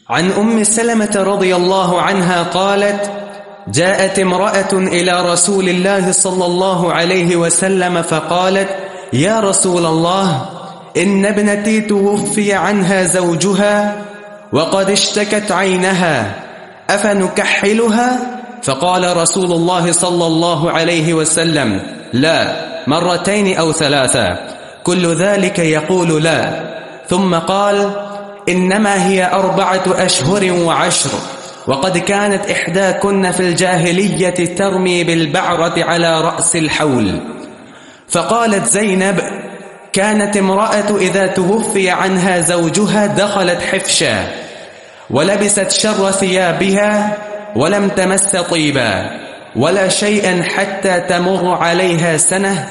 عن أم سلمة رضي الله عنها قالت: جاءت امرأة إلى رسول الله صلى الله عليه وسلم فقالت: يا رسول الله، إن ابنتي توفي عنها زوجها وقد اشتكت عينها، أفنكحلها؟ فقال رسول الله صلى الله عليه وسلم: لا، مرتين أو ثلاثة، كل ذلك يقول لا. ثم قال: إنما هي 4 أشهر و10، وقد كانت إحداكن في الجاهلية ترمي بالبعرة على رأس الحول. فقالت زينب: كانت امرأة إذا توفي عنها زوجها دخلت حفشا ولبست شر ثيابها ولم تمس طيبا ولا شيئا حتى تمر عليها سنة،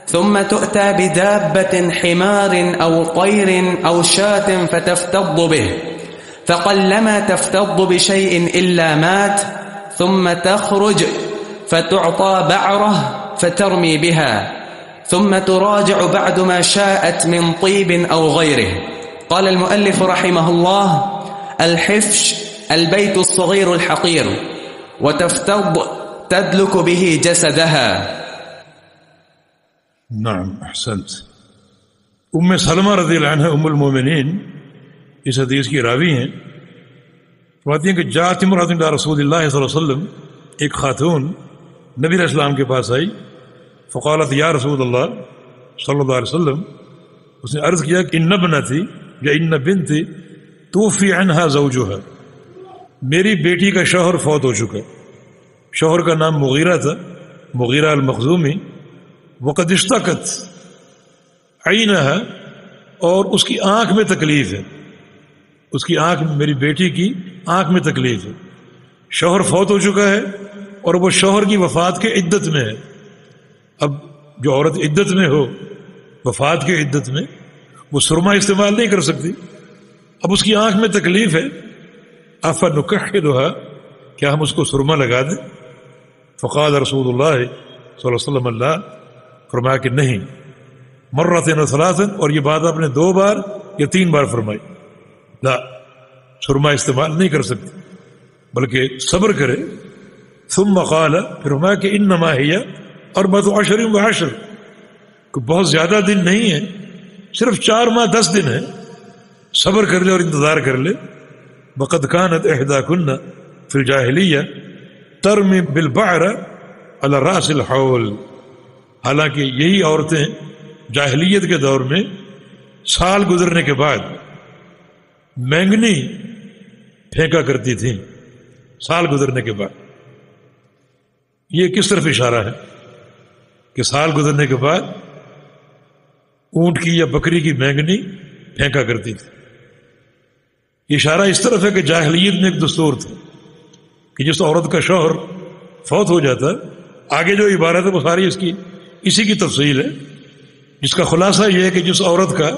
ثم تؤتى بدابة حمار أو طير أو شاة فتفتض به، فقلما تفتض بشيء إلا مات، ثم تخرج فتعطى بعرة فترمي بها، ثم تراجع بعد ما شاءت من طيب أو غيره. قال المؤلف رحمه الله: الحفش البيت الصغير الحقير، وتفتض تدلك به جسدها. نعم، احسنت. ام سلمہ رضی اللہ عنہ ام المومنین اس حدیث کی راوی ہیں. فرماتی ہیں کہ جاءت امرأۃ الی رسول اللہ صلی اللہ علیہ وسلم، ایک خاتون نبی علیہ السلام کے پاس آئی. فقالت یا رسول اللہ صلی اللہ علیہ وسلم، اس نے عرض کیا کہ ان ابنتی یا ان بنتی توفی عنہا زوجها، میری بیٹی کا شوہر فوت ہو چکا. شوہر کا نام مغیرہ تھا، مغیرہ المخزومی. وقد اشتکت عینہا، اور اس کی آنکھ میں تکلیف ہے. اس کی آنکھ، میری بیٹی کی آنکھ میں تکلیف ہے. شوہر فوت ہو چکا ہے اور وہ شوہر کی وفات کے عدت میں ہے. اب جو عورت عدت میں ہو، وفات کے عدت میں، وہ سرما استعمال نہیں کر سکتی. اب اس کی آنکھ میں تکلیف ہے. افنکحلها، کیا ہم اس کو سرما لگا دیں؟ فقال رسول اللہ صلی اللہ علیہ وسلم اللہ، فرمایا کہ نہیں. مرتين وثلاثا، اور یہ بات آپ نے 2 بار یا 3 بار فرمائی. لا، سرما استعمال نہیں کر سکتی بلکہ صبر کرے. ثم قال، پھر فرمایا کہ انما هي 4 أشهر و10، کہ بہت زیادہ دن نہیں ہے، صرف 4 ماہ 10 دن ہے. صبر کر لے اور انتظار کر لے. وقد كانت إحداكن في الجاهلية ترمي بالبعر على رأس الحول، حالانکہ یہی عورتیں جاہلیت کے دور میں سال گزرنے کے بعد مینگنی پھینکا کرتی تھیں. سال گزرنے کے بعد، یہ کس طرف اشارہ ہے کہ سال گزرنے کے بعد اونٹ کی یا بکری کی مینگنی پھینکا کرتی تھی؟ اشارہ اس طرف ہے کہ جاہلیت میں ایک دستور تھا کہ جس عورت کا شوہر فوت ہو جاتا، آگے جو عبارت ہے وہ ساری اسی کی تفصیل ہے، جس کا خلاصہ یہ ہے کہ جس عورت کا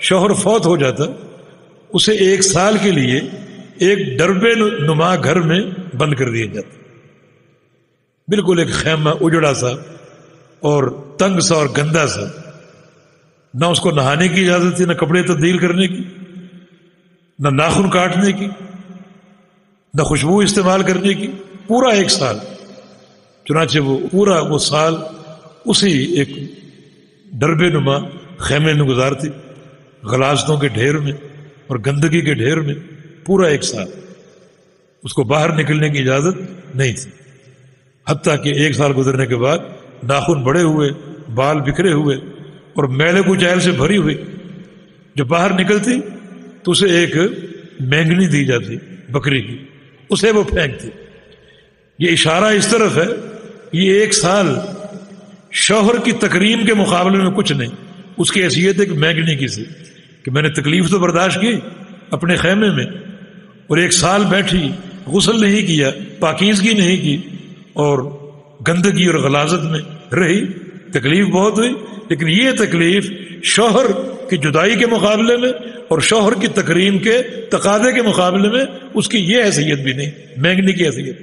شوہر فوت ہو جاتا، اسے 1 سال کے لیے ایک ڈربے نما گھر میں بند کر دیا جاتا. بالکل ایک خیمہ اجڑا سا اور تنگ سا اور گندا سا. نہ اس کو نہانے کی اجازت تھی، نہ کپڑے تبدیل کرنے کی، نہ ناخن کاٹنے کی، نہ خوشبو استعمال کرنے کی. پورا 1 سال. چنانچہ وہ پورا وہ سال اسی ایک ڈربے نما خیمے میں گزارتی، غلاظتوں کے ڈھیر میں اور گندگی کے ڈھیر میں. پورا 1 سال اس کو باہر نکلنے کی اجازت نہیں تھی، حتیٰ کہ 1 سال گزرنے کے بعد ناخن بڑے ہوئے، بال بکھرے ہوئے اور میلے کچیل سے بھری ہوئی جب باہر نکلتی تو اسے ایک مینگنی دی جاتی بکری کی، اسے وہ پھینکتی. یہ اشارہ اس طرف ہے، یہ 1 سال شوہر کی تکریم کے مقابلے میں کچھ نہیں. اس کی حیثیت ایک مینگنی کی تھی کہ میں نے تکلیف تو برداشت کی اپنے خیمے میں، اور 1 سال بیٹھی، غسل نہیں کیا، پاکیزگی نہیں کی اور گندگی اور غلاظت میں رہی. تکلیف بہت ہوئی، لیکن یہ تکلیف شوہر کی جدائی کے مقابلے میں اور شوہر کی تکریم کے تقاضے کے مقابلے میں اس کی یہ حیثیت بھی نہیں، مینگنی کی حیثیت.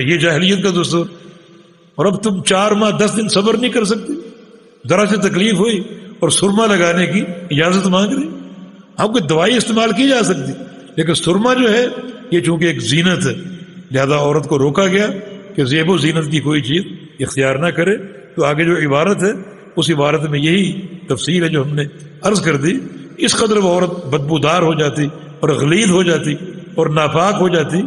یہ جاہلیت کا دستور. اور اب تم 4 ماہ 10 دن صبر نہیں کر سکتی، ذرا سے تکلیف ہوئی اور سرما لگانے کی اجازت مانگ رہی. اب کوئی دوائی استعمال کی جا سکتی، لیکن سرما جو ہے یہ چونکہ ایک زینت ہے، لہذا عورت کو روکا گیا کہ زیب و زینت کی کوئی چیز اختیار نہ کرے. تو آگے جو عبارت ہے اس عبارت میں یہی تفصیل ہے جو ہم نے عرض کر دی. اس قدر وہ عورت بدبودار ہو جاتی اور غلیظ ہو جاتی اور ناپاک ہو جاتی،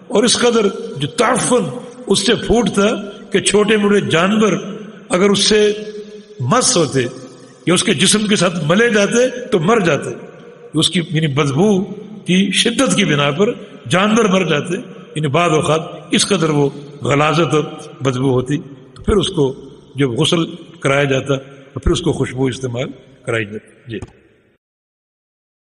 اور اس قدر جو تعفن اس سے پھوٹتا کہ چھوٹے موٹے جانور اگر اس سے مس ہوتے یا اس کے جسم کے ساتھ ملے جاتے تو مر جاتے. اس کی یعنی بدبو کی شدت کی بنا پر جانور مر جاتے. یعنی بعض اوقات اس قدر وہ غلاظت اور بدبو ہوتی. تو پھر اس کو جب غسل کرایا جاتا تو پھر اس کو خوشبو استعمال کرائی جاتی. جی.